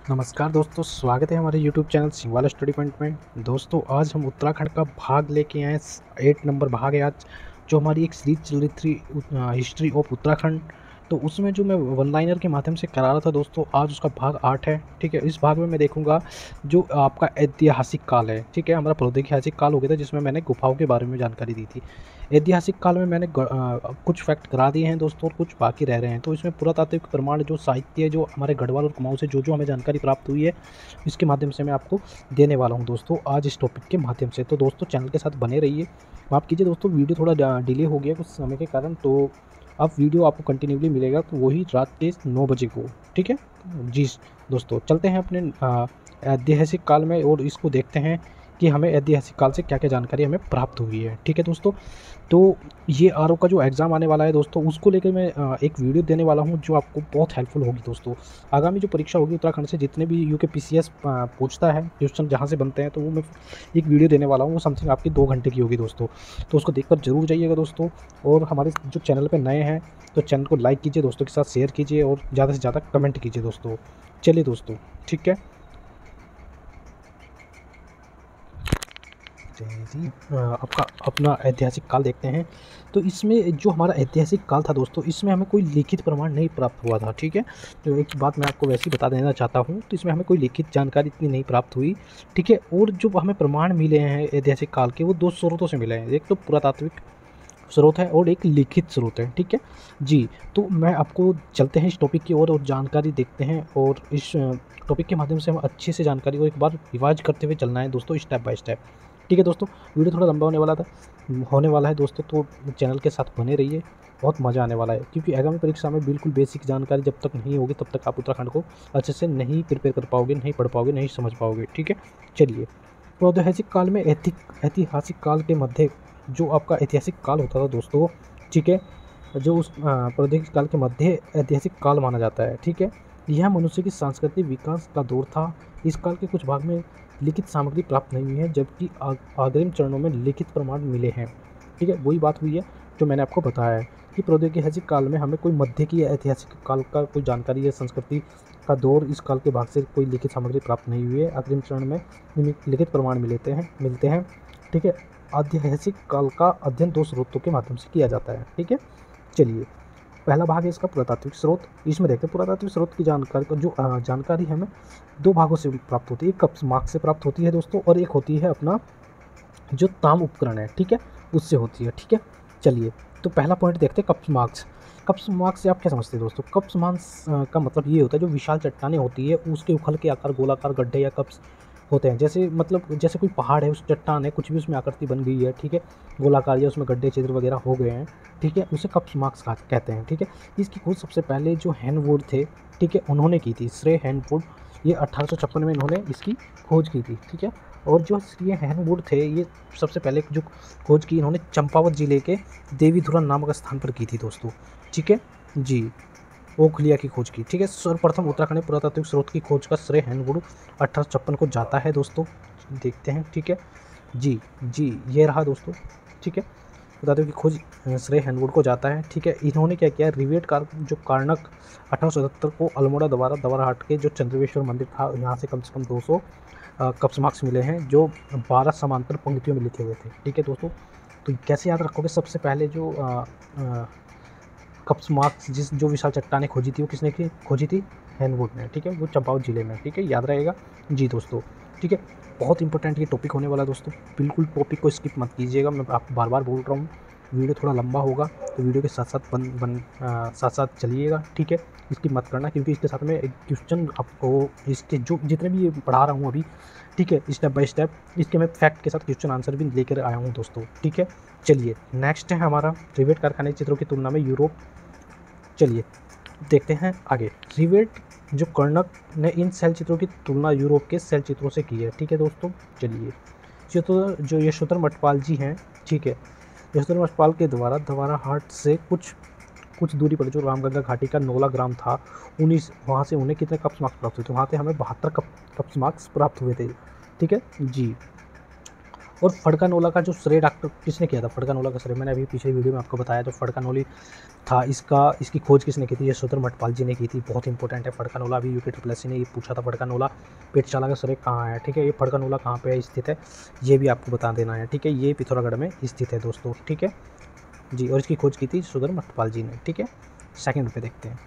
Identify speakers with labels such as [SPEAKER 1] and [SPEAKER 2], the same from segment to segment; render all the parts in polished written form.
[SPEAKER 1] नमस्कार दोस्तों, स्वागत है हमारे YouTube channel Singhwala study point में। दोस्तों आज हम उत्तराखंड का भाग लेके आए 8 नंबर भाग है आज, जो हमारी एक सीरीज चल रही थी हिस्ट्री ऑफ उत्तराखंड। तो उसमें जो मैं वन लाइनर के माध्यम से करा रहा था दोस्तों, आज उसका भाग 8 है। ठीक है, इस भाग में मैं देखूंगा जो आपका ऐतिहासिक काल है। ठीक है, हमारा प्रागैतिहासिक काल हो गया था जिसमें मैंने गुफाओं के बारे में जानकारी दी थी। ऐतिहासिक काल में मैंने कुछ फैक्ट करा दिए हैं दोस्तों और कुछ बाकी रह रहे हैं। तो इसमें पुरातात्विक प्रमाण जो साहित्य है, जो हमारे गढ़वाल और कुमाऊं से जो हमें जानकारी प्राप्त हुई है, इसके माध्यम से मैं आपको देने वाला हूं दोस्तों आज इस टॉपिक के माध्यम से। तो दोस्तों चैनल के साथ बने रहिए। माफ़ कीजिए दोस्तों, वीडियो थोड़ा डिले हो गया कुछ समय के कारण, तो अब वीडियो आपको कंटिन्यूली मिलेगा, तो वही रात के 9 बजे को। ठीक है जी दोस्तों, चलते हैं अपने ऐतिहासिक काल में और इसको देखते हैं कि हमें ऐतिहासिक काल से क्या क्या जानकारी हमें प्राप्त हुई है। ठीक है दोस्तों, तो ये आरओ का जो एग्ज़ाम आने वाला है दोस्तों, उसको लेकर मैं एक वीडियो देने वाला हूँ जो आपको बहुत हेल्पफुल होगी दोस्तों। आगामी जो परीक्षा होगी उत्तराखंड से, जितने भी यूके पीसीएस पूछता है क्वेश्चन जहाँ से बनते हैं, तो वो मैं एक वीडियो देने वाला हूँ। वो समथिंग आपकी 2 घंटे की होगी दोस्तों, तो उसको देखकर जरूर जाइएगा दोस्तों। और हमारे जो चैनल पर नए हैं तो चैनल को लाइक कीजिए, दोस्तों के साथ शेयर कीजिए और ज़्यादा से ज़्यादा कमेंट कीजिए दोस्तों। चलिए दोस्तों, ठीक है जी, आपका अपना ऐतिहासिक काल देखते हैं। तो इसमें जो हमारा ऐतिहासिक काल था दोस्तों, इसमें हमें कोई लिखित प्रमाण नहीं प्राप्त हुआ था। ठीक है, तो एक बात मैं आपको वैसे ही बता देना चाहता हूँ, तो इसमें हमें कोई लिखित जानकारी इतनी नहीं प्राप्त हुई। ठीक है, और जो हमें प्रमाण मिले हैं ऐतिहासिक काल के, वो 2 स्रोतों से मिले हैं। एक तो पुरातात्विक स्रोत है और एक लिखित स्रोत है। ठीक है जी, तो मैं आपको चलते हैं इस टॉपिक की और जानकारी देखते हैं, और इस टॉपिक के माध्यम से हम अच्छे से जानकारी को एक बार रिवाइज करते हुए चलना है दोस्तों, स्टेप बाय स्टेप। ठीक है दोस्तों, वीडियो थोड़ा लंबा होने वाला है दोस्तों, तो चैनल के साथ बने रहिए, बहुत मज़ा आने वाला है। क्योंकि आगामी परीक्षा में बिल्कुल बेसिक जानकारी जब तक नहीं होगी, तब तक आप उत्तराखंड को अच्छे से नहीं प्रिपेयर कर पाओगे, नहीं पढ़ पाओगे, नहीं समझ पाओगे। ठीक है, चलिए। प्रौद्योगिक काल में ऐतिहासिक काल के मध्य जो आपका ऐतिहासिक काल होता था दोस्तों, ठीक है, जो उस प्रौद्योगिक काल के मध्य ऐतिहासिक काल माना जाता है। ठीक है, यह मनुष्य की सांस्कृतिक विकास का दौर था। इस काल के कुछ भाग में लिखित सामग्री प्राप्त नहीं हुई है, जबकि अग्रिम चरणों में लिखित प्रमाण मिले हैं। ठीक है, वही बात हुई है जो मैंने आपको बताया है कि प्रौद्योगिक काल में हमें कोई मध्य की ऐतिहासिक काल का कोई जानकारी या संस्कृति का दौर, इस काल के भाग से कोई लिखित सामग्री प्राप्त नहीं हुई है। अग्रिम चरण में लिखित प्रमाण मिलते हैं। ठीक है, ऐतिहासिक काल का अध्ययन 2 स्रोतों के माध्यम से किया जाता है। ठीक है, चलिए, पहला भाग है इसका पुरातात्विक स्रोत। इसमें देखते हैं पुरातात्विक स्रोत की जानकारी का जो जानकारी हमें 2 भागों से प्राप्त होती है। एक कप्स मार्क्स से प्राप्त होती है दोस्तों, और एक होती है अपना जो ताम उपकरण है, ठीक है, उससे होती है। ठीक है, चलिए, तो पहला पॉइंट देखते हैं कप्स मार्क्स। कप्स मार्क्स से आप क्या समझते हैं दोस्तों? कप्स मार्क्स का मतलब ये होता है जो विशाल चट्टानें होती है, उसके उखल के आकार गोलाकार गड्ढे या कप्स होते हैं। जैसे मतलब जैसे कोई पहाड़ है, उस चट्टान है, कुछ भी उसमें आकृति बन गई है, ठीक है, गोलाकार, या उसमें गड्ढे छिद्र वगैरह हो गए हैं, ठीक है, उसे कप्स मार्क्स कहते हैं। ठीक है, इसकी खोज सबसे पहले जो हैनवुड थे, ठीक है, उन्होंने की थी। श्रे हैनवुड, ये 1856 में इन्होंने इसकी खोज की थी। ठीक है, और जो ये हैनवुड थे, ये सबसे पहले जो खोज की इन्होंने चंपावत जिले के देवीधुरा नामक स्थान पर की थी दोस्तों। ठीक है जी, ओखलिया की खोज की। ठीक है, सर्वप्रथम उत्तराखंड में पुरातात्विक स्रोत की खोज का श्रेय हैनवुड 1856 को जाता है दोस्तों। देखते हैं, ठीक है जी जी, ये रहा दोस्तों। ठीक है, पुरातात्विक की खोज श्रेय हैनवुड को जाता है। ठीक है, इन्होंने क्या किया, रिवेट कार जो कार्नक 1877 को अल्मोड़ा दवाराहाट के जो चंद्रवेश्वर मंदिर था, यहाँ से कम 200 कप्स मार्क्स मिले हैं, जो 12 समांतर पंक्तियों में लिखे हुए थे। ठीक है दोस्तों, तो कैसे याद रखोगे? सबसे पहले जो कप्स मार्क्स जो विशाल चट्टानें खोजी थी, वो किसने की खोजी थी? हैनवुड ने। ठीक है, वो चंपावत जिले में। ठीक है, याद रहेगा जी दोस्तों। ठीक है, बहुत इंपॉर्टेंट ये टॉपिक होने वाला है दोस्तों, बिल्कुल टॉपिक को स्किप मत कीजिएगा। मैं आपको बार बार बोल रहा हूँ, वीडियो थोड़ा लंबा होगा, तो वीडियो के साथ साथ साथ साथ चलिएगा। ठीक है, स्किप मत करना, क्योंकि इसके साथ में एक क्वेश्चन आपको, इसके जो जितने भी ये पढ़ा रहा हूँ अभी, ठीक है, स्टेप बाय स्टेप, इसके मैं फैक्ट के साथ क्वेश्चन आंसर भी लेकर आया हूँ दोस्तों। ठीक है, चलिए, नेक्स्ट है हमारा रिवेट कारखाने चित्रों की तुलना में यूरोप। चलिए देखते हैं आगे। रिवेट जो कर्णक ने इन शैल चित्रों की तुलना यूरोप के शैल चित्रों से की है। ठीक है दोस्तों, चलिए, जो यशोधर मठपाल जी हैं, ठीक है, यशोधर मठपाल के द्वारा दवाराहाट से कुछ दूरी पर जो रामगंगा घाटी का नोला ग्राम था, वहाँ से उन्हें कितने कप्स मार्क्स प्राप्त हुए थे? वहाँ से हमें 72 कप्स मार्क्स प्राप्त हुए थे। ठीक है जी, और फड़कानोला का जो श्रेय डॉक्टर किसने किया था, फड़कानोला का श्रेय मैंने अभी पिछले वीडियो में आपको बताया, जो फड़कानोली था इसकी खोज किसने की थी, यशोधर मठपाल जी ने की थी। बहुत इंपॉर्टेंट है फड़कानोला, अभी UPSSC ने ये पूछा था फड़कानोला पेटशाला का श्रेय कहाँ है, ठीक है। ये फड़कानोला कहाँ पे स्थित है ये भी आपको बता देना है, ठीक है। ये पिथौरागढ़ में स्थित है दोस्तों, ठीक है जी। और इसकी खोज की थी यशोधर मठपाल जी ने, ठीक है। सेकंड पे देखते हैं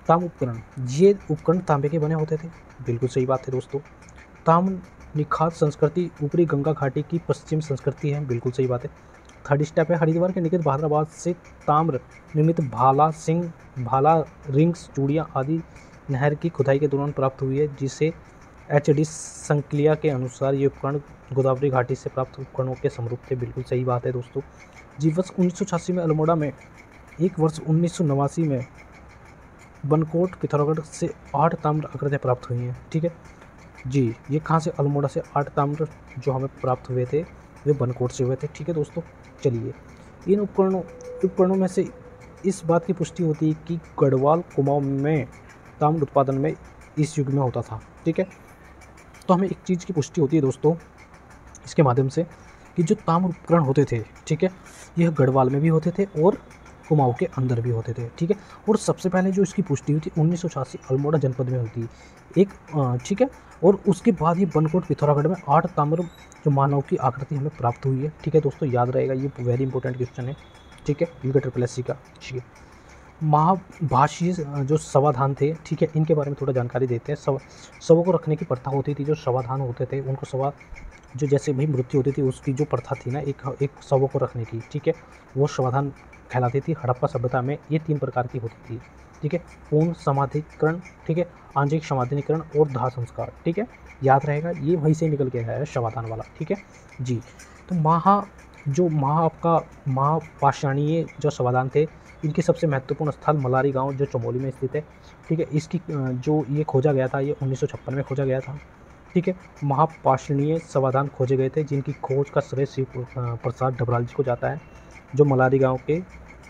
[SPEAKER 1] ताम उपकरण। ये उपकरण तांबे के बने होते थे, बिल्कुल सही बात है दोस्तों। ताम निखात संस्कृति ऊपरी गंगा घाटी की पश्चिम संस्कृति है, बिल्कुल सही बात है। थर्ड स्टेप है हरिद्वार के निकट बहादुराबाद से ताम्र निर्मित भाला रिंग्स चूड़ियाँ आदि नहर की खुदाई के दौरान प्राप्त हुई है, जिसे HD संकलिया के अनुसार ये उपकरण गोदावरी घाटी से प्राप्त उपकरणों के समरूप थे, बिल्कुल सही बात है दोस्तों जी। वर्ष 1986 में अल्मोड़ा में, एक वर्ष 1989 में बनकोट पिथौरागढ़ से 8 ताम्र आकृतियाँ प्राप्त हुई हैं, ठीक है जी। ये कहाँ से, अल्मोड़ा से 8 ताम्र जो हमें प्राप्त हुए थे वे बनकोट से हुए थे, ठीक है दोस्तों। चलिए इन उपकरणों में से इस बात की पुष्टि होती है कि गढ़वाल कुमाऊं में ताम्र उत्पादन में इस युग में होता था, ठीक है। तो हमें एक चीज़ की पुष्टि होती है दोस्तों इसके माध्यम से कि जो ताम्र उपकरण होते थे, ठीक है, यह गढ़वाल में भी होते थे और कुमाऊं के अंदर भी होते थे, ठीक है। और सबसे पहले जो इसकी पुष्टि हुई थी 1986 अल्मोड़ा जनपद में हुई थी एक, ठीक है। और उसके बाद ये बनकोट पिथौरागढ़ में 8 ताम्र जो मानव की आकृति हमें प्राप्त हुई है, ठीक है दोस्तों, याद रहेगा, ये वेरी इंपॉर्टेंट क्वेश्चन है, ठीक है, UPSSC का, ठीक है। महाभाष्य जो समाधान थे, ठीक है, इनके बारे में थोड़ा जानकारी देते हैं। शवों को रखने की प्रथा होती थी, जो समाधान होते थे उनको जो जैसे भाई मृत्यु होती थी उसकी जो प्रथा थी ना, एक शवों को रखने की, ठीक है, वो समाधान कहलाती थी। हड़प्पा सभ्यता में ये 3 प्रकार की होती थी, ठीक है, पूर्ण समाधिकरण, ठीक है, आंशिक समाधिकरण और दाह संस्कार, ठीक है, याद रहेगा, ये वहीं से निकल के आया है समाधान वाला, ठीक है जी। तो आपका महापाषाणीय जो समाधान थे, इनके सबसे महत्वपूर्ण स्थल मलारी गांव जो चमोली में स्थित है, ठीक है। इसकी जो ये खोजा गया था, ये 1956 में खोजा गया था, ठीक है। महापाषाणीय समाधान खोजे गए थे जिनकी खोज का श्रेय शिव प्रसाद डबराल जी को जाता है, जो मलारी गांव के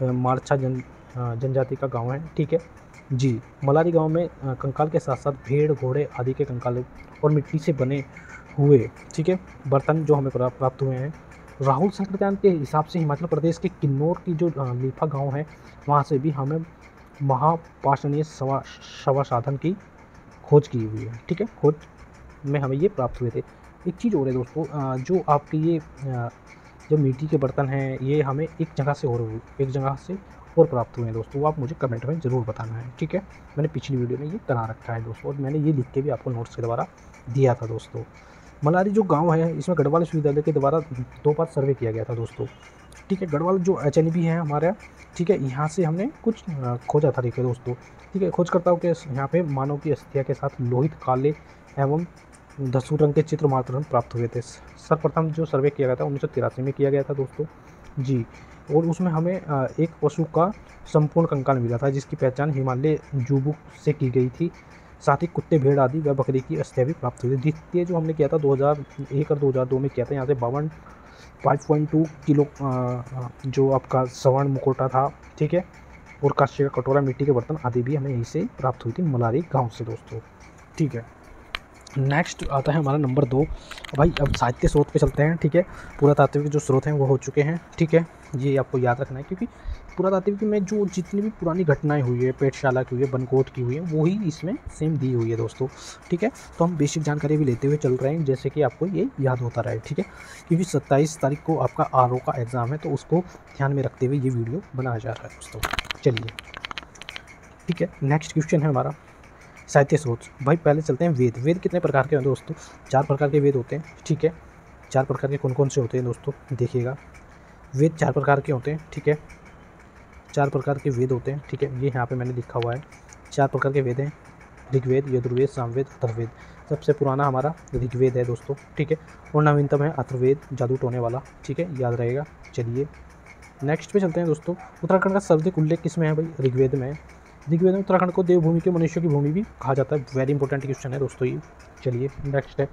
[SPEAKER 1] मारछा जनजाति का गांव है, ठीक है जी। मलारी गांव में कंकाल के साथ साथ भेड़ घोड़े आदि के कंकाल और मिट्टी से बने हुए, ठीक है, बर्तन जो हमें प्राप्त हुए हैं। राहुल संकृत्यान के हिसाब से हिमाचल प्रदेश के किन्नौर की जो लीफा गांव है, वहाँ से भी हमें महापाषाणीय शव साधन की खोज की हुई है, ठीक है, खोज में हमें ये प्राप्त हुए थे। एक चीज़ और है दोस्तों, जो आपके ये जो मिट्टी के बर्तन हैं, ये हमें एक जगह से और प्राप्त हुए हैं दोस्तों, वो आप मुझे कमेंट में ज़रूर बताना है, ठीक है। मैंने पिछली वीडियो में ये करा रखा है दोस्तों, और मैंने ये लिख के भी आपको नोट्स के द्वारा दिया था दोस्तों। मलारी जो गांव है, इसमें गढ़वाल विश्वविद्यालय के द्वारा 2 बार सर्वे किया गया था दोस्तों, ठीक है। गढ़वाल जो HNB है हमारा, ठीक है, यहाँ से हमने कुछ खोजा था, ठीक है दोस्तों, ठीक है। खोजकर्ताओं के यहाँ पे मानव की अस्थिया के साथ लोहित काले एवं धसूर रंग के चित्र मात्र प्राप्त हुए थे। सर्वप्रथम जो सर्वे किया गया था 1983 में किया गया था दोस्तों जी। और उसमें हमें एक पशु का संपूर्ण कंकाल मिला था, जिसकी पहचान हिमालय जूबुक से की गई थी। साथ ही कुत्ते भेड़ आदि व बकरी की अस्थियाँ भी प्राप्त हुई थी। द्वितीय जो हमने किया था 2001 और 2002 में किया था, यहाँ से 5.2 किलो जो आपका स्वर्ण मुखौटा था, ठीक है, और कांस्य का कटोरा, मिट्टी के बर्तन आदि भी हमें यहीं से प्राप्त हुई थी, मलारी गाँव से दोस्तों, ठीक है। नेक्स्ट आता है हमारा नंबर 2। भाई अब साहित्य स्रोत पे चलते हैं, ठीक है। पुरातात्विक जो स्रोत हैं वो हो चुके हैं, ठीक है, ये आपको याद रखना है, क्योंकि पुरातात्विक में जो जितनी भी पुरानी घटनाएं हुई है, पेटशाला की हुई है, बनकोट की हुई है, वो ही इसमें सेम दी हुई है दोस्तों, ठीक है। तो हम बेसिक जानकारी भी लेते हुए चल रहे हैं, जैसे कि आपको ये याद होता रहे, ठीक है, क्योंकि 27 तारीख को आपका RO का एग्ज़ाम है, तो उसको ध्यान में रखते हुए ये वीडियो बनाया जा रहा है दोस्तों। चलिए, ठीक है, नेक्स्ट क्वेश्चन है हमारा साहित्य स्रोत। भाई पहले चलते हैं वेद। वेद कितने प्रकार के हैं दोस्तों? 4 प्रकार के वेद होते हैं, ठीक है। 4 प्रकार के कौन कौन से होते हैं दोस्तों? देखिएगा, वेद 4 प्रकार के होते हैं, ठीक है। 4 प्रकार के वेद होते हैं, ठीक है, ये यहाँ पे मैंने लिखा हुआ है। 4 प्रकार के वेद हैं, ऋग्वेद, यजुर्वेद, सामवेद, अथर्ववेद। सबसे पुराना हमारा ऋग्वेद है दोस्तों, ठीक है, और नवीनतम है अथर्ववेद, जादू टोने वाला, ठीक है, याद रहेगा। चलिए नेक्स्ट पे चलते हैं दोस्तों। उत्तराखंड का सर्वाधिक उल्लेख किस में है भाई? ऋग्वेद में। ऋग्वेद में उत्तराखंड को देवभूमि के मनुष्यों की भूमि भी कहा जाता है। वेरी इंपॉर्टेंट क्वेश्चन है दोस्तों ये। चलिए नेक्स्ट है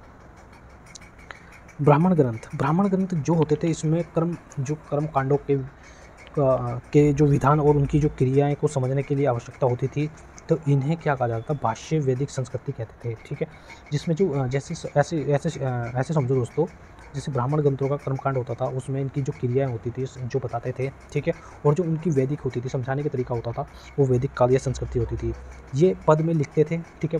[SPEAKER 1] ब्राह्मण ग्रंथ। ब्राह्मण ग्रंथ जो होते थे, इसमें कर्म कांडों के जो विधान और उनकी जो क्रियाएं को समझने के लिए आवश्यकता होती थी, तो इन्हें क्या कहा जाता था? भाष्य वैदिक संस्कृति कहते थे, ठीक है। जिसमें जो जैसे ऐसे समझो दोस्तों जैसे ब्राह्मण ग्रंथों का कर्मकांड होता था, उसमें इनकी जो क्रियाएँ होती थी जो बताते थे, ठीक है, और जो उनकी वैदिक होती थी, समझाने का तरीका होता था, वो वैदिक काल या संस्कृति होती थी। ये पद में लिखते थे, ठीक है,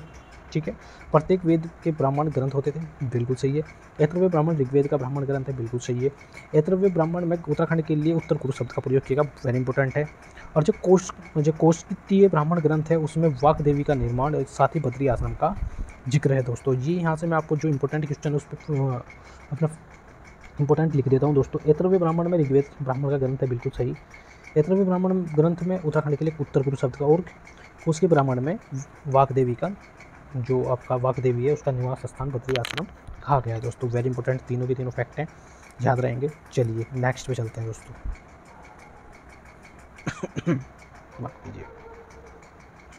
[SPEAKER 1] ठीक है। प्रत्येक वेद के ब्राह्मण ग्रंथ होते थे, बिल्कुल सही है। ऐतरेय ब्राह्मण ऋग्वेद का ब्राह्मण ग्रंथ है, बिल्कुल सही है। ऐतरेय ब्राह्मण में उत्तराखंड के लिए उत्तर कुरु शब्द का प्रयोग किया, वेरी इंपॉर्टेंट है। और जो कौशिकीय ब्राह्मण ग्रंथ है उसमें वाक देवी का निर्माण और साथ ही बद्री आश्रम का जिक्र है दोस्तों। ये यहाँ से मैं आपको जो इंपॉर्टेंट क्वेश्चन है उस पर अपना इंपॉर्टेंट लिख देता हूँ दोस्तों। ऐतरेय ब्राह्मण में ऋग्वेद ब्राह्मण का ग्रंथ है, बिल्कुल सही। ऐतरेय ब्राह्मण ग्रंथ में उत्तराखंड के लिए उत्तर कुरु शब्द का, और कौशिकीय ब्राह्मण में वाक देवी का, जो आपका वाक देवी है उसका निवास स्थान बद्री आश्रम कहा गया है दोस्तों। वेरी इंपॉर्टेंट, तीनों के तीनों फैक्ट हैं, याद रहेंगे। चलिए नेक्स्ट पे चलते हैं दोस्तों। माफ कीजिए।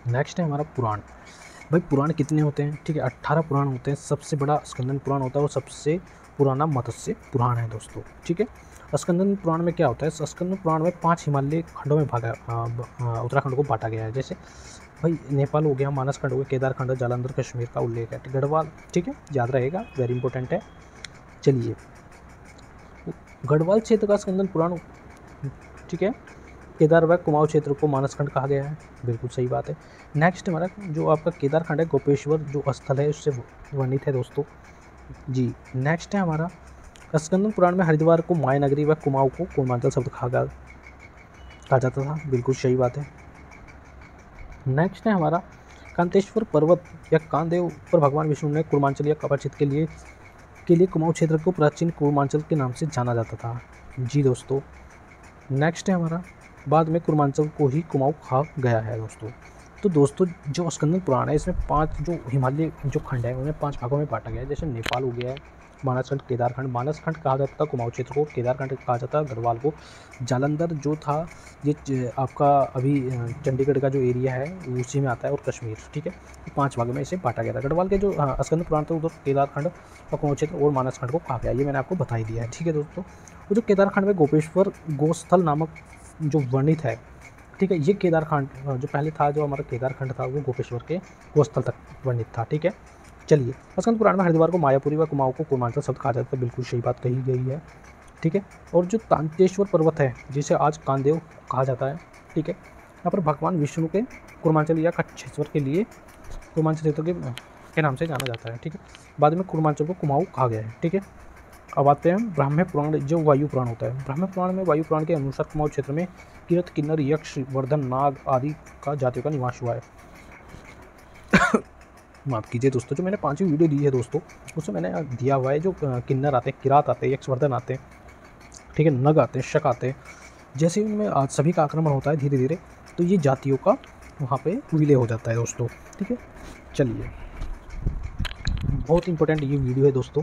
[SPEAKER 1] नेक्स्ट है हमारा पुराण। भाई पुराण कितने होते हैं? ठीक है, 18 पुराण होते हैं। सबसे बड़ा स्कंदन पुराण होता है और सबसे पुराना मत्स्य पुराण है दोस्तों, ठीक है। स्कंदन पुराण में क्या होता है? स्कंदन पुराण में 5 हिमालय खंडों में उत्तराखंड को बांटा गया है। जैसे भाई नेपाल हो गया, मानस खंड हो गया, केदारखंड, जालंधर, कश्मीर का उल्लेख है, गढ़वाल, ठीक है, याद रहेगा, वेरी इंपॉर्टेंट है। चलिए, गढ़वाल क्षेत्र का स्कंदन पुराण, ठीक है। केदार व कुमाऊं क्षेत्र को मानस खंड कहा गया है, बिल्कुल सही बात है। नेक्स्ट हमारा जो आपका केदारखंड है, गोपेश्वर जो स्थल है उससे वर्णित है दोस्तों जी। नेक्स्ट है हमारा स्कंदन पुराण में हरिद्वार को मायानगरी व कुमाऊं को कूर्मांचल शब्द कहा जाता था, बिल्कुल सही बात है। नेक्स्ट है हमारा कांतेश्वर पर्वत या कांदेव पर भगवान विष्णु ने कूर्मांचल या कपाचित के लिए कुमाऊं क्षेत्र को प्राचीन कूर्मांचल के नाम से जाना जाता था जी दोस्तों। नेक्स्ट है हमारा बाद में कूर्मांचल को ही कुमाऊं कहा गया है दोस्तों। तो दोस्तों जो स्कंदन पुराण है इसमें 5 जो हिमालय जो खंड है उन्हें 5 भागों में बांटा गया है। जैसे नेपाल हो गया है, मानसखंड, केदारखंड, मानसखंड कहा जाता था कुमाऊं क्षेत्र को, केदारखंड कहा जाता है गढ़वाल को, जालंधर जो था ये आपका अभी चंडीगढ़ का जो एरिया है उसी में आता है, और कश्मीर, ठीक है। 5 भागों में इसे बांटा गया था। गढ़वाल के जो स्कंदन पुराण था उधर केदारखंड और कुमाऊं क्षेत्र और मानसखंड को कहा गया, ये मैंने आपको बता ही दिया है, ठीक है दोस्तों। वो जो केदारखंड में गोपेश्वर गोस्थल नामक जो वर्णित है, ठीक है, ये केदारखंड जो पहले था, जो हमारा केदारखंड था वो गोपेश्वर के गोस्थल तक वर्णित था, ठीक है। चलिए, स्कंद पुराण में हरिद्वार को मायापुरी व कुमाऊं को कूर्मांचल शब्द कहा जाता है, बिल्कुल सही बात कही गई है, ठीक है। और जो तांतेश्वर पर्वत है जिसे आज कांदेव कहा जाता है, ठीक है, यहाँ पर भगवान विष्णु के कूर्मांचल या कच्छेश्वर के लिए कूर्मांचल क्षेत्र के नाम से जाना जाता है, ठीक है। बाद में कूर्मांचल को कुमाऊं कहा गया है, ठीक है। अब आते हैं ब्राह्मण पुराण, जो वायु पुराण होता है। ब्राह्मण पुराण में वायु पुराण के अनुसार कुमाऊं क्षेत्र में किरत, किन्नर, यक्ष, वर्धन, नाग आदि का जातियों का निवास हुआ है। माफ कीजिए दोस्तों, जो मैंने 5वीं वीडियो दी है दोस्तों उसमें मैंने दिया हुआ है जो किन्नर आते हैं, किरात आते हैं, यक्षवर्धन आते हैं, ठीक है, नग आते हैं, शक आते हैं। जैसे उनमें आज सभी का आक्रमण होता है धीरे धीरे, तो ये जातियों का वहाँ पे विलय हो जाता है दोस्तों, ठीक है। चलिए, बहुत इंपॉर्टेंट ये वीडियो है दोस्तों,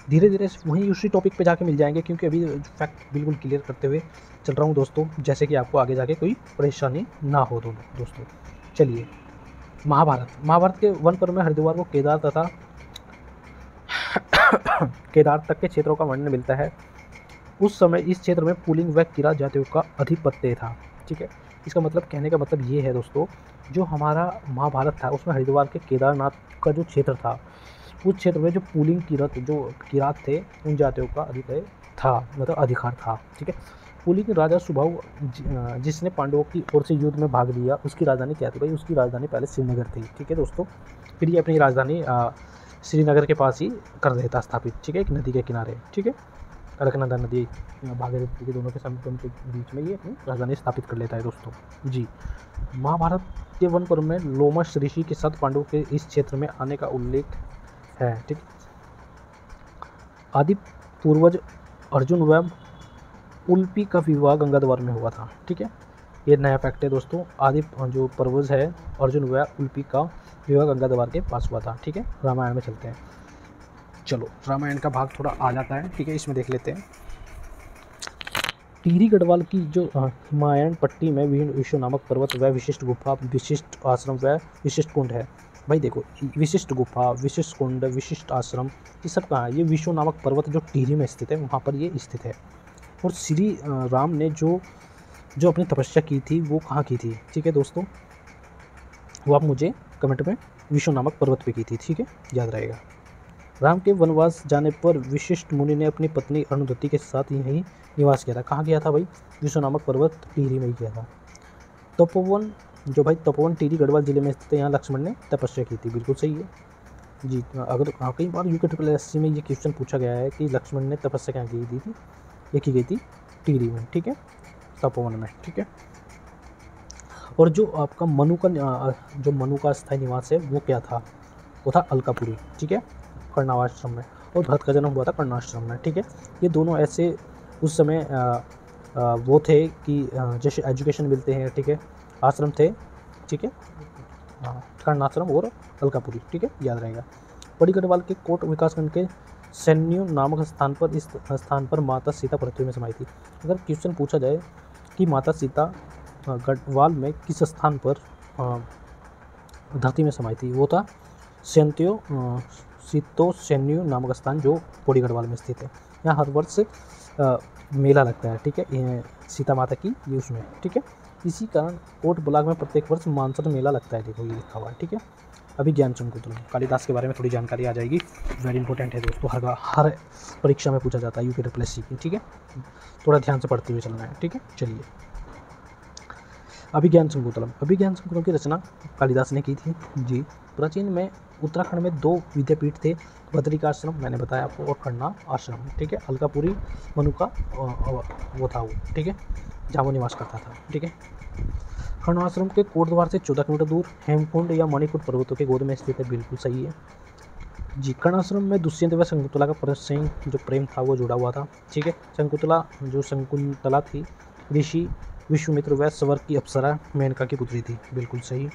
[SPEAKER 1] धीरे धीरे वहीं उसी टॉपिक पे जाके मिल जाएंगे, क्योंकि अभी फैक्ट बिल्कुल क्लियर करते हुए चल रहा हूँ दोस्तों, जैसे कि आपको आगे जाके कोई परेशानी ना हो दोस्तों। चलिए, महाभारत के वन पर्व में हरिद्वार को केदार तथा केदार तक के क्षेत्रों का वर्णन मिलता है। उस समय इस क्षेत्र में पुलिंग व किरात जातियों का अधिपत्य था, ठीक है। इसका मतलब, कहने का मतलब ये है दोस्तों, जो हमारा महाभारत था उसमें हरिद्वार के केदारनाथ का जो क्षेत्र था, उस क्षेत्र में जो पुलिंग किरात थे उन जातियों का अधिपत्य था, मतलब अधिकार था, ठीक है। पुलिंग राजा सुबाहु जिसने पांडवों की ओर से युद्ध में भाग लिया, उसकी राजधानी क्या थी? भाई उसकी राजधानी पहले श्रीनगर थी, ठीक है दोस्तों। फिर ये अपनी राजधानी श्रीनगर के पास ही कर देता स्थापित, ठीक है, एक नदी के किनारे, ठीक है, अलकनंदा नदी भागीरथी के दोनों के संगम के बीच में ये अपनी राजधानी स्थापित कर लेता है दोस्तों जी। महाभारत के वन पर्व में लोमश ऋषि के साथ पांडवों के इस क्षेत्र में आने का उल्लेख है, ठीक। आदि पूर्वज अर्जुन व उल्पी का विवाह गंगाद्वार में हुआ था, ठीक है। ये नया फैक्ट है दोस्तों, आदि जो पूर्वज है अर्जुन व उल्पी का विवाह गंगाद्वार के पास हुआ था, ठीक है। रामायण में चलते हैं, चलो रामायण का भाग थोड़ा आ जाता है, ठीक है, इसमें देख लेते हैं। टिहरी गढ़वाल की जो हिमायन पट्टी में विष्णु नामक पर्वत व विशिष्ट गुफा, विशिष्ट आश्रम व विशिष्ट कुंड है। भाई देखो, विशिष्ट गुफा, विशिष्ट कुंड, विशिष्ट आश्रम, ये सब कहाँ है? ये विष्णु नामक पर्वत जो टिहरी में स्थित है वहाँ पर ये स्थित है। और श्री राम ने जो अपनी तपस्या की थी वो कहाँ की थी, ठीक है दोस्तों, वो आप मुझे कमेंट में विष्णु नामक पर्वत पे की थी, ठीक है, याद रहेगा। राम के वनवास जाने पर वशिष्ठ मुनि ने अपनी पत्नी अरुंधति के साथ यहीं निवास किया था। कहाँ गया था भाई? विश्व नामक पर्वत टिहरी में ही किया था। तपोवन, जो भाई तपोवन टिहरी गढ़वाल जिले में स्थित है, यहाँ लक्ष्मण ने तपस्या की थी। बिल्कुल सही है जी। अगर कई बार UPSC में ये क्वेश्चन पूछा गया है कि लक्ष्मण ने तपस्या क्या की थी, ये की गई थी टिहरी में, ठीक है, तपोवन में, ठीक है। और जो आपका मनु का स्थायी निवास है वो क्या था? वो था अलकापुरी, ठीक है, कर्णावाश्रम में। और भरत का जन्म हुआ था कर्णाश्रम में, ठीक है। ये दोनों ऐसे उस समय वो थे कि जैसे एजुकेशन मिलते हैं, ठीक है, आश्रम थे, ठीक है, कर्णाश्रम और अलकापुरी, ठीक है, याद रहेगा। बड़ी गढ़वाल के कोट विकासखंड के सैन्यू नामक स्थान पर, इस स्थान पर माता सीता पृथ्वी में समाई थी। अगर क्वेश्चन पूछा जाए कि माता सीता गढ़वाल में किस स्थान पर धरती में समाई थी, वो था सैन्यू नामक स्थान, जो बड़ी गढ़वाल में स्थित है। यहाँ हर वर्ष मेला लगता है, ठीक है, सीता माता की ये उसमें, ठीक है। इसी कारण कोट ब्लॉक में प्रत्येक वर्ष मानसर मेला लगता है, देखो ये लिखा हुआ है, ठीक है। अभी ज्ञान शंकुतलम, कालिदास के बारे में थोड़ी जानकारी आ जाएगी, वेरी इंपॉर्टेंट है दोस्तों, हर परीक्षा में पूछा जाता है UPSC की, ठीक है, थोड़ा ध्यान से पढ़ते हुए चलना है, ठीक है। चलिए, अभिज्ञान शंकुतलम की रचना कालिदास ने की थी जी। प्राचीन में उत्तराखंड में 2 विद्यापीठ थे, बद्रिकाश्रम मैंने बताया आपको, और खन्ना आश्रम, ठीक है। अलकापुरी मनु का वो था वो, ठीक है, जहाँ वो निवास करता था, ठीक है। खन्ना आश्रम के कोटद्वार से 14 किलोमीटर दूर हेमकुंड या मणिकुट पर्वतों के गोद में स्थित है। बिल्कुल सही है जी। कर्ण आश्रम में दुष्यंत व शकुंतला का परस्पर जो प्रेम था वो जुड़ा हुआ था, ठीक है। शकुंतला थी ऋषि विश्वामित्र व स्वर्ग की अप्सरा मेनका की पुत्री थी। बिल्कुल सही।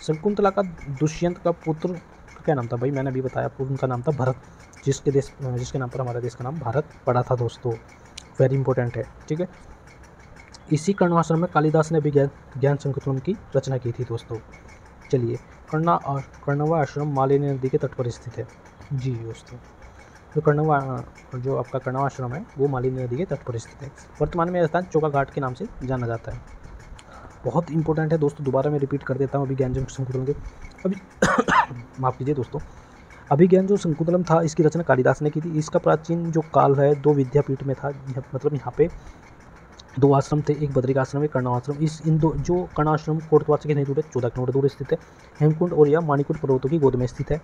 [SPEAKER 1] शकुंतला का दुष्यंत का पुत्र का क्या नाम था भाई? मैंने अभी बताया आपको, उनका नाम था भरत, जिसके नाम पर हमारे देश का नाम भारत पड़ा था दोस्तों, वेरी इंपॉर्टेंट है, ठीक है। इसी कर्णाश्रम में कालिदास ने भी ज्ञान शंकुतलम की रचना की थी दोस्तों। चलिए, कर्णवा आश्रम मालिनी नदी के तट पर स्थित है जी दोस्तों। जो आपका कर्णवा आश्रम है वो मालिनी नदी के तट पर स्थित है। वर्तमान में यह स्थान चोका घाट के नाम से जाना जाता है। बहुत इंपॉर्टेंट है दोस्तों, दोबारा मैं रिपीट कर देता हूँ अभी ज्ञान शंकुतलम के। अभी माफ़ कीजिए दोस्तों, अभिज्ञान जो शंकुतलम था इसकी रचना कालिदास ने की थी। इसका प्राचीन जो काल है 2 विद्यापीठ में था, मतलब यहाँ पे 2 आश्रम थे, एक बद्रिकाश्रम, एक कर्णाश्रम। इन दो जो कर्णाश्रम कोटद्वार से कितनी दूर है? 14 किलोमीटर दूर स्थित है। हेमकुंड और या माणिकुट पर्वतों की गोद में स्थित है।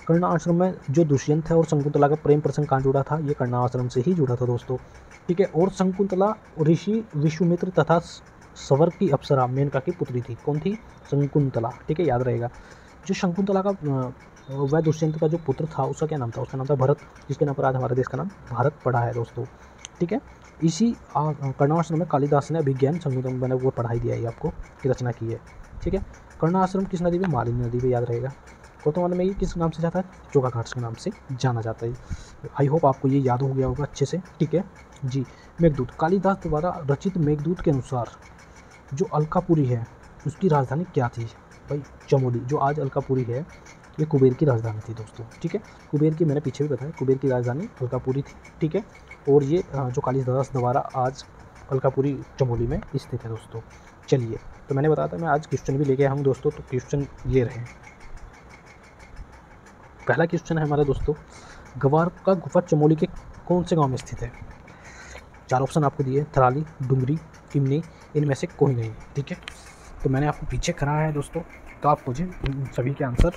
[SPEAKER 1] कर्ण आश्रम में जो दुष्यंत है और शकुंतला का प्रेम प्रसंग कहाँ जुड़ा था? ये कर्ण आश्रम से ही जुड़ा था दोस्तों, ठीक है। और शकुंतला ऋषि विश्वामित्र तथा स्वर्ग की अप्सरा मेनका की पुत्री थी। कौन थी? शकुंतला, ठीक है, याद रहेगा। जो शकुंतला का वह दुष्यंत का जो पुत्र था उसका क्या नाम था? उसका नाम था भरत, जिसके नाम पर आज हमारे देश का नाम भारत पड़ा है दोस्तों, ठीक है। इसी कर्णाश्रम में कालिदास ने अभिज्ञान शंकुतलम मैंने वो पढ़ाई दिया है आपको की रचना की है, ठीक है। कर्णाश्रम किस नदी में? मालिनी नदी में, याद रहेगा। वर्तमान में ये किस नाम से जाता है? चोका घाट के नाम से जाना जाता है। आई होप आपको ये याद हो गया होगा अच्छे से, ठीक है जी। मेघदूत, कालिदास द्वारा रचित मेघदूत के अनुसार जो अलकापुरी है उसकी राजधानी क्या थी भाई? चमोली। जो आज अलकापुरी है ये कुबेर की राजधानी थी दोस्तों, ठीक है। कुबेर की मैंने पीछे भी बताया, कुबेर की राजधानी अलकापुरी थी, ठीक है। और ये जो कालिदास द्वारा आज अलकापुरी चमोली में स्थित है दोस्तों। चलिए, तो मैंने बताया था मैं आज क्वेश्चन भी लेके आया हूँ दोस्तों, तो क्वेश्चन ये रहे। पहला क्वेश्चन है हमारा दोस्तों, गवार का गुफा चमोली के कौन से गांव में स्थित है? 4 ऑप्शन आपको दिए, थराली, डुंगरी, किमनी, इनमें से कोई नहीं, ठीक है। तो मैंने आपको पीछे कराया है दोस्तों, तो आप मुझे सभी के आंसर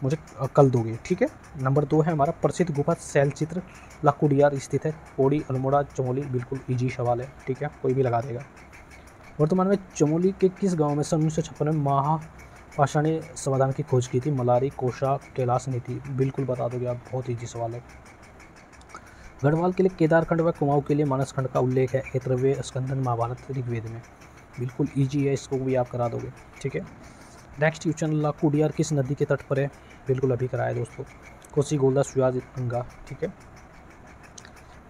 [SPEAKER 1] मुझे कल दोगे, ठीक है। नंबर 2 है हमारा, प्रसिद्ध गुफा शैलचित्र लाकुडियार स्थित है, पौड़ी, अल्मोड़ा, चमोली। बिल्कुल ईजी सवाल है, ठीक है, कोई भी लगा देगा। वर्तमान में चमोली के किस गांव में सन 1956 में महापाषाणी समाधान की खोज की थी? मलारी, कोशा, कैलाश नीति। बिल्कुल बता दोगे आप, बहुत ईजी सवाल है। गढ़वाल के लिए केदारखंड व कुमाऊं के लिए मानसखंड का उल्लेख है ऐतरेय स्कंदन महाभारत ऋग्वेद में। बिल्कुल ईजी है, इसको भी आप करा दोगे, ठीक है। नेक्स्ट क्वेश्चन, लाकुडियार किस नदी के तट पर है? बिल्कुल अभी कराया दोस्तों, कोसी, गोलदा, सुयाज, गंगा, ठीक है।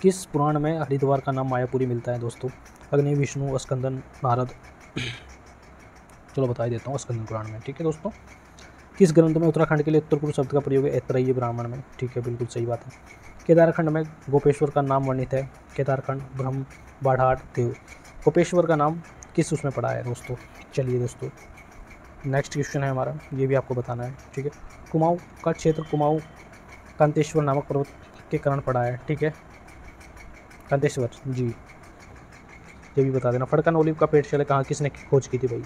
[SPEAKER 1] किस पुराण में हरिद्वार का नाम मायापुरी मिलता है दोस्तों? अग्नि, विष्णु, स्कंदन, नारद। चलो बता ही देता हूँ, स्कंदन पुराण में, ठीक है दोस्तों। किस ग्रंथ में उत्तराखंड के लिए उत्तर पूर्व शब्द का प्रयोग है? ऐतरेय ब्राह्मण में, ठीक है, बिल्कुल सही बात है। केदारखंड में गोपेश्वर का नाम वर्णित है? केदारखंड, ब्रह्म, बाढ़ाट, देव। गोपेश्वर का नाम किस उसमें पड़ा है दोस्तों? चलिए दोस्तों, नेक्स्ट क्वेश्चन है हमारा, ये भी आपको बताना है, ठीक है। कुमाऊं का क्षेत्र कुमाऊं कांतेश्वर नामक पर्वत के कारण पड़ा है, ठीक है, कांतेश्वर जी, ये भी बता देना। फड़कन ओलिव का पेड़ चले कहाँ, किसने खोज की थी भाई?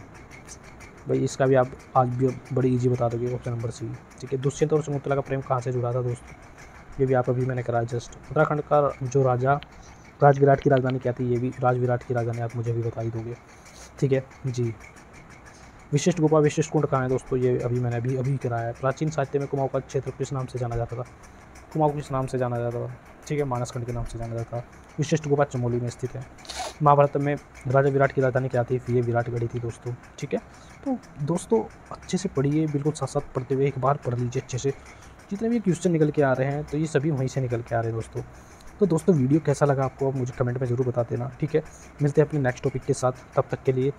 [SPEAKER 1] भाई इसका भी आप आज भी बड़ी इजी बता दोगे, ऑप्शन नंबर सी, ठीक है। दुष्यंत और शकुंतला का प्रेम कहाँ से जुड़ा था दोस्तों? ये भी आप अभी मैंने कराया जस्ट। उत्तराखंड का जो राजा राजविराट की राजधानी क्या थी? ये भी राजविराट की राजधानी आप मुझे भी बता ही दोगे, ठीक है जी। विशिष्ट गुफा विशिष्ट कुंड कहाँ है दोस्तों? ये अभी मैंने अभी कराया है। प्राचीन साहित्य में कुमाऊं का क्षेत्र किस नाम से जाना जाता था? कुमाऊं किस नाम से जाना जाता था? ठीक है, मानसखंड के नाम से जाना जाता था। विशिष्ट गुफा चमोली में स्थित है। महाभारत में राजा विराट की राजधानी क्या थी? ये विराटगढ़ी थी दोस्तों, ठीक है। तो दोस्तों अच्छे से पढ़िए, बिल्कुल साथ साथ पढ़ते हुए एक बार पढ़ लीजिए अच्छे से। जितने भी क्वेश्चन निकल के आ रहे हैं तो ये सभी वहीं से निकल के आ रहे हैं दोस्तों। तो दोस्तों वीडियो कैसा लगा आपको आप मुझे कमेंट में ज़रूर बता देना, ठीक है। मिलते हैं अपने नेक्स्ट टॉपिक के साथ, तब तक के लिए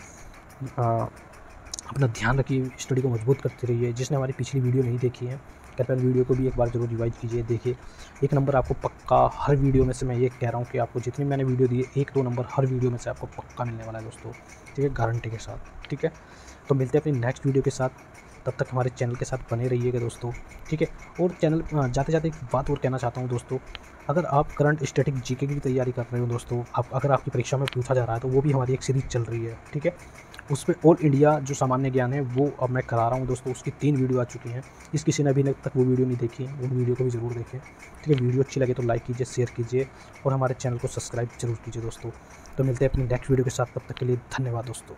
[SPEAKER 1] अपना ध्यान रखिए, स्टडी को मजबूत करते रहिए। जिसने हमारी पिछली वीडियो नहीं देखी है कृपया वीडियो को भी एक बार ज़रूर रिवाइज कीजिए, देखिए। एक नंबर आपको पक्का हर वीडियो में से, मैं ये कह रहा हूँ कि आपको जितनी मैंने वीडियो दी है 1-2 नंबर हर वीडियो में से आपको पक्का मिलने वाला है दोस्तों, ठीक है, गारंटी के साथ, ठीक है। तो मिलते हैं अपनी नेक्स्ट वीडियो के साथ, तब तक हमारे चैनल के साथ बने रहिएगा दोस्तों, ठीक है। और चैनल जाते जाते एक बात और कहना चाहता हूँ दोस्तों, अगर आप करंट स्टैटिक जीके की तैयारी कर रहे हो दोस्तों, अगर आपकी परीक्षा में पूछा जा रहा है तो वो भी हमारी एक सीरीज़ चल रही है, ठीक है। उसमें ऑल इंडिया जो सामान्य ज्ञान है वो अब मैं करा रहा हूँ दोस्तों, उसकी 3 वीडियो आ चुकी हैं। इस किसी ने अभी तक वो वीडियो नहीं देखी है, वो वीडियो को भी ज़रूर देखें, ठीक है। वीडियो अच्छी लगे तो लाइक कीजिए, शेयर कीजिए और हमारे चैनल को सब्सक्राइब जरूर कीजिए दोस्तों। तो मिलते हैं अपनी नेक्स्ट वीडियो के साथ, तब तक के लिए धन्यवाद दोस्तों।